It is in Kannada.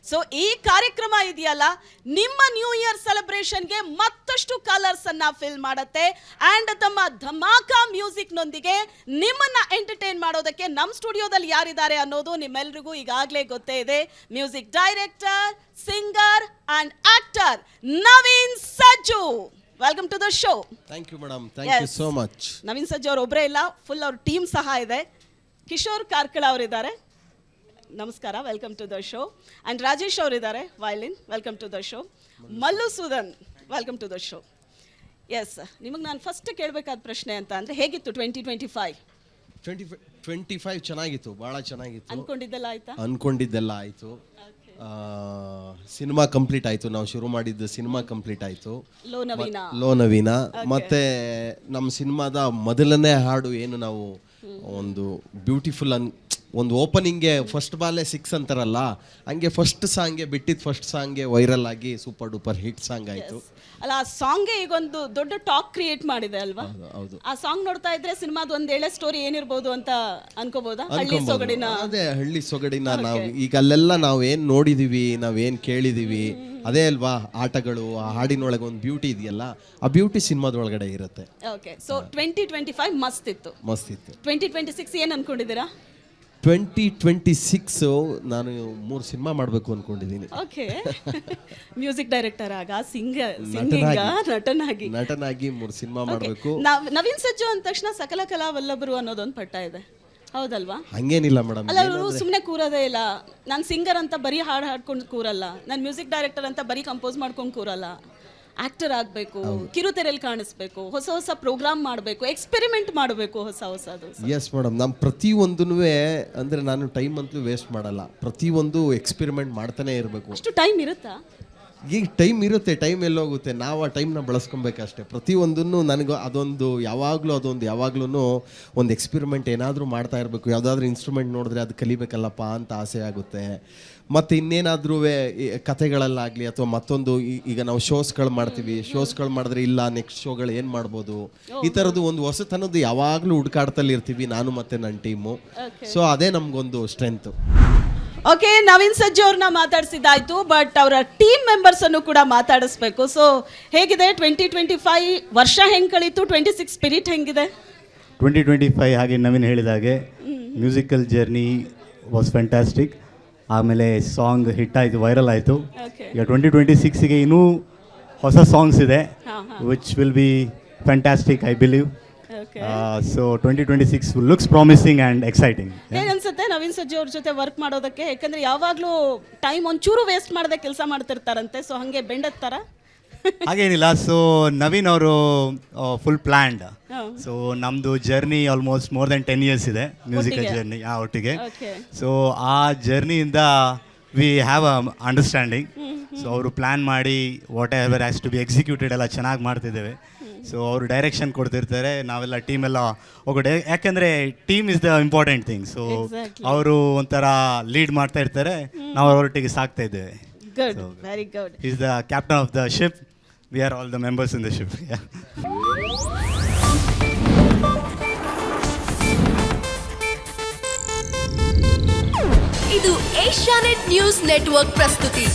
ಸೊ ಈ ಕಾರ್ಯಕ್ರಮ ಇದೆಯಲ್ಲ, ನಿಮ್ಮ ನ್ಯೂ ಇಯರ್ ಸೆಲೆಬ್ರೇಷನ್ಗೆ ಮತ್ತಷ್ಟು ಕಲರ್ಸ್ ಅನ್ನ ಫಿಲ್ ಮಾಡುತ್ತೆ ಅಂಡ್ ತಮ್ಮ ಧಮಾಕಾ ಮ್ಯೂಸಿಕ್ ನೊಂದಿಗೆ ನಿಮ್ಮನ್ನ ಎಂಟರ್ಟೈನ್ ಮಾಡೋದಕ್ಕೆ ನಮ್ಮ ಸ್ಟುಡಿಯೋದಲ್ಲಿ ಯಾರಿದ್ದಾರೆ ಅನ್ನೋದು ನಿಮ್ಮೆಲ್ರಿಗೂ ಈಗಾಗಲೇ ಗೊತ್ತೇ ಇದೆ. Music director, singer and actor Naveen Sajju. Welcome to the show. Thank you madam, thank you so much. Naveen Sajju ಅವರು ಒಬ್ಬರೇ ಇಲ್ಲ, ಫುಲ್ ಅವ್ರ ಟೀಮ್ ಸಹ ಇದೆ. ಕಿಶೋರ್ ಕಾರ್ಕಳ ಅವರಿದ್ದಾರೆ, ನಮಸ್ಕಾರ, welcome to the show. And Rajesh ಅವರಿದ್ದಾರೆ, violin, welcome to the show. Mallusudan, welcome to the show. Yes, ನಿಮಗೆ ನಾನು ಫಸ್ಟ್ ಕೇಳಬೇಕಾದ ಪ್ರಶ್ನೆ ಅಂತ ಅಂದರೆ, ಹೇಗಿತ್ತು 2025? 25 ಚೆನ್ನಾಗಿತ್ತು, ಭಾಳ ಚೆನ್ನಾಗಿತ್ತು. ಅನ್ಕೊಂಡಿದ್ದೆಲ್ಲ ಆಯಿತು. ಸಿನಿಮಾ ಕಂಪ್ಲೀಟ್ ಆಯಿತು, ನಾವು ಶುರು ಮಾಡಿದ್ದು ಸಿನಿಮಾ ಕಂಪ್ಲೀಟ್ ಆಯಿತು, ಲೋ ನವೀನ. ಮತ್ತು ನಮ್ಮ ಸಿನಿಮಾದ ಮೊದಲನೇ ಹಾಡು ಏನು, ನಾವು ಒಂದು ಬ್ಯೂಟಿಫುಲ್ ಒಂದು ಓಪನಿಂಗ್ಗೆ ಫಸ್ಟ್ ಬಾಲೆ 6 ಅಂತಾರಲ್ಲ, ಹಂಗೆ ಫಸ್ಟ್ ಸಾಂಗ್ಗೆ ಬಿಟ್ಟಿದ್ದು ಫಸ್ಟ್ ಸಾಂಗ್ಗೆ ವೈರಲ್ ಆಗಿ ಸೂಪರ್ ಡೂಪರ್ ಹಿಟ್ ಸಾಂಗ್ ಆಯಿತು. ಅಲ್ಲ, ಆ ಸಾಂಗ್ಗೆ ಈಗೊಂದು ದೊಡ್ಡ ಟಾಕ್ ಕ್ರಿಯೇಟ್ ಮಾಡಿದೆ ಅಲ್ವಾ? ಹೌದು. ಆ ಸಾಂಗ್ ನೋಡ್ತಾ ಇದ್ರೆ ಸಿನಿಮಾದ ಒಂದು ಎಳೆ ಸ್ಟೋರಿ ಏನಿರ್ಬೋದು ಅಂತ ಅನ್ಕೋಬಹುದಾ? ಹಳ್ಳಿ ಸೊಗಡಿನ, ಅದೇ ಹಳ್ಳಿ ಸೊಗಡಿನ ನಾವು ಈಗ ಅಲ್ಲೆಲ್ಲ ನಾವು ಏನು ನೋಡಿದೀವಿ, ನಾವೇನು ಕೇಳಿದೀವಿ, ಅದೇ ಅಲ್ವಾ ಆಟಗಳು. ಆ ಹಾಡಿನೊಳಗೆ ಒಂದು ಬ್ಯೂಟಿ ಇದೆಯಲ್ಲ, ಆ ಬ್ಯೂಟಿ ಸಿನಿಮಾದೊಳಗಡೆ ಇರುತ್ತೆ. ಓಕೆ, ಸೊ 2025 ಮಸ್ತ್ ಇತ್ತು. 2026 ಏನು ಅನ್ಕೊಂಡಿದ್ದೀರಾ? 2026 ನಾನು 3 ಸಿನಿಮಾ ಮಾಡಬೇಕು ಅನ್ಕೊಂಡಿದ್ದೀನಿ. ಓಕೆ, ಮ್ಯೂಸಿಕ್ ಡೈರೆಕ್ಟರ್ ಆಗ, ನಟನಾಗಿ 3 ಸಿನಿಮಾ ಮಾಡಬೇಕು. ನವೀನ್ ಸಜ್ಜು ಅಂದ ತಕ್ಷಣ ಸಕಲ ಕಲಾ ವಲ್ಲಭರು ಅನ್ನೋದೊಂದು ಪಟ್ಟ ಇದೆ, ಹೌದಲ್ವಾ? ಹಂಗೇನಿಲ್ಲ ಮೇಡಮ್. ಅಲ್ಲ, ಅವರು ಸುಮ್ಮನೆ ಕೂರೋದೇ ಇಲ್ಲ. ನಾನು ಸಿಂಗರ್ ಅಂತ ಬರೀ ಹಾಡು ಹಾಡ್ಕೊಂಡು ಕೂರಲ್ಲ, ನಾನು ಮ್ಯೂಸಿಕ್ ಡೈರೆಕ್ಟರ್ ಅಂತ ಬರೀ ಕಂಪೋಸ್ ಮಾಡ್ಕೊಂಡು ಕೂರಲ್ಲ. ಆಕ್ಟರ್ ಆಗಬೇಕು, ಕಿರುತೆರೆಯಲ್ಲಿ ಕಾಣಿಸ್ಬೇಕು, ಹೊಸ ಹೊಸ ಪ್ರೋಗ್ರಾಮ್ ಮಾಡಬೇಕು, ಎಕ್ಸ್ಪೆರಿಮೆಂಟ್ ಮಾಡಬೇಕು ಹೊಸದು. ಎಸ್ ಮೇಡಮ್, ನಮ್ಮ ಪ್ರತಿಯೊಂದೂ ಅಂದರೆ ನಾನು ಟೈಮ್ ಅಂತಲೂ ವೇಸ್ಟ್ ಮಾಡಲ್ಲ, ಪ್ರತಿಯೊಂದು ಎಕ್ಸ್ಪೆರಿಮೆಂಟ್ ಮಾಡ್ತಾನೆ ಇರಬೇಕು. ಅಷ್ಟು ಟೈಮ್ ಇರುತ್ತಾ? ಈಗ ಟೈಮ್ ಇರುತ್ತೆ, ಟೈಮ್ ಎಲ್ಲೋಗುತ್ತೆ, ನಾವು ಆ ಟೈಮ್ನ ಬಳಸ್ಕೊಬೇಕಷ್ಟೆ. ಪ್ರತಿಯೊಂದನ್ನು ನನಗೆ ಯಾವಾಗಲೂ ಒಂದು ಎಕ್ಸ್ಪೆರಿಮೆಂಟ್ ಏನಾದರೂ ಮಾಡ್ತಾ ಇರಬೇಕು. ಯಾವುದಾದ್ರೂ ಇನ್ಸ್ಟ್ರೂಮೆಂಟ್ ನೋಡಿದ್ರೆ ಅದು ಕಲಿಬೇಕಲ್ಲಪ್ಪ ಅಂತ ಆಸೆ ಆಗುತ್ತೆ. ಮತ್ತು ಇನ್ನೇನಾದ್ರೂ ಕಥೆಗಳಲ್ಲಾಗಲಿ ಅಥವಾ ಮತ್ತೊಂದು, ಈಗ ನಾವು ಶೋಸ್ಗಳು ಮಾಡ್ತೀವಿ, ಶೋಸ್ಗಳು ಮಾಡಿದ್ರೆ ಇಲ್ಲ ನೆಕ್ಸ್ಟ್ ಶೋಗಳು ಏನು ಮಾಡ್ಬೋದು, ಈ ಥರದ್ದು ಒಂದು ಹೊಸತನದ್ದು ಯಾವಾಗಲೂ ಹುಡುಕಾಡ್ತಲ್ಲಿ ಇರ್ತೀವಿ ನಾನು ಮತ್ತು ನನ್ನ ಟೀಮು. ಸೊ ಅದೇ ನಮಗೊಂದು ಸ್ಟ್ರೆಂತು. ಓಕೆ, ನವೀನ್ ಸಜ್ಜು ಅವ್ರನ್ನ ಮಾತಾಡಿಸಿದ್ದಾಯ್ತು, ಬಟ್ ಅವರ ಟೀಮ್ ಮೆಂಬರ್ಸ್ ಅನ್ನು ಕೂಡ ಮಾತಾಡಿಸ್ಬೇಕು. ಸೊ ಹೇಗಿದೆ 2025 ವರ್ಷ, ಹೆಂಗೆ ಕಳೀತು? 26 ಸ್ಪಿರಿಟ್ ಹೆಂಗಿದೆ? 2025 ಹಾಗೆ ನವೀನ್ ಹೇಳಿದ ಹಾಗೆ ಮ್ಯೂಸಿಕಲ್ ಜರ್ನಿ ವಾಸ್ ಫ್ಯಾಂಟಾಸ್ಟಿಕ್. ಆಮೇಲೆ ಸಾಂಗ್ ಹಿಟ್ ಆಯಿತು, ವೈರಲ್ ಆಯಿತು. ಈಗ 2026ಗೆ ಇನ್ನೂ ಹೊಸ ಸಾಂಗ್ಸ್ ಇದೆ, which will be fantastic, I believe. So 2026 looks promising and exciting. ಏನು ಅನ್ಸುತ್ತೆ ನವೀನ್ ಸಜ್ಜು ಅವ್ರ ಜೊತೆ ವರ್ಕ್ ಮಾಡೋದಕ್ಕೆ? ಯಾಕಂದರೆ ಯಾವಾಗಲೂ ಟೈಮ್ ಒಂಚೂರು ವೇಸ್ಟ್ ಮಾಡದೆ ಕೆಲಸ ಮಾಡ್ತಿರ್ತಾರಂತೆ, ಸೊ ಹಾಗೆ ಬೆಂಡತ್ತಾರ? ಹಾಗೇನಿಲ್ಲ. ಸೊ ನವೀನ್ ಅವರು ಫುಲ್ ಪ್ಲ್ಯಾಂಡ್. ಸೊ ನಮ್ಮದು journey almost more than 10 years ಇದೆ, ಮ್ಯೂಸಿಕಲ್ ಜರ್ನಿ ಒಟ್ಟಿಗೆ. ಸೊ ಆ ಜರ್ನಿಯಿಂದ we have a understanding. So ಅವರು ಪ್ಲ್ಯಾನ್ ಮಾಡಿ whatever has to be executed ಎಲ್ಲ ಚೆನ್ನಾಗಿ ಮಾಡ್ತಿದ್ದೇವೆ. ಸೊ ಅವರು ಡೈರೆಕ್ಷನ್ ಕೊಡ್ತಿರ್ತಾರೆ, ನಾವೆಲ್ಲ ಟೀಮೆಲ್ಲ ಹೋಗೋಡೆ, ಯಾಕೆಂದರೆ team is the important thing. So ಅವರು ಒಂಥರ ಲೀಡ್ ಮಾಡ್ತಾ ಇರ್ತಾರೆ, ನಾವು ಅವರೊಟ್ಟಿಗೆ ಸಾಕ್ತಾ ಇದ್ದೇವೆ. Good, very good. He is the captain of the ship. We are all the members in the ship. Yeah. ಇದು ಏಷ್ಯಾನೆಟ್ ನ್ಯೂಸ್ ನೆಟ್ವರ್ಕ್ ಪ್ರಸ್ತುತಿ.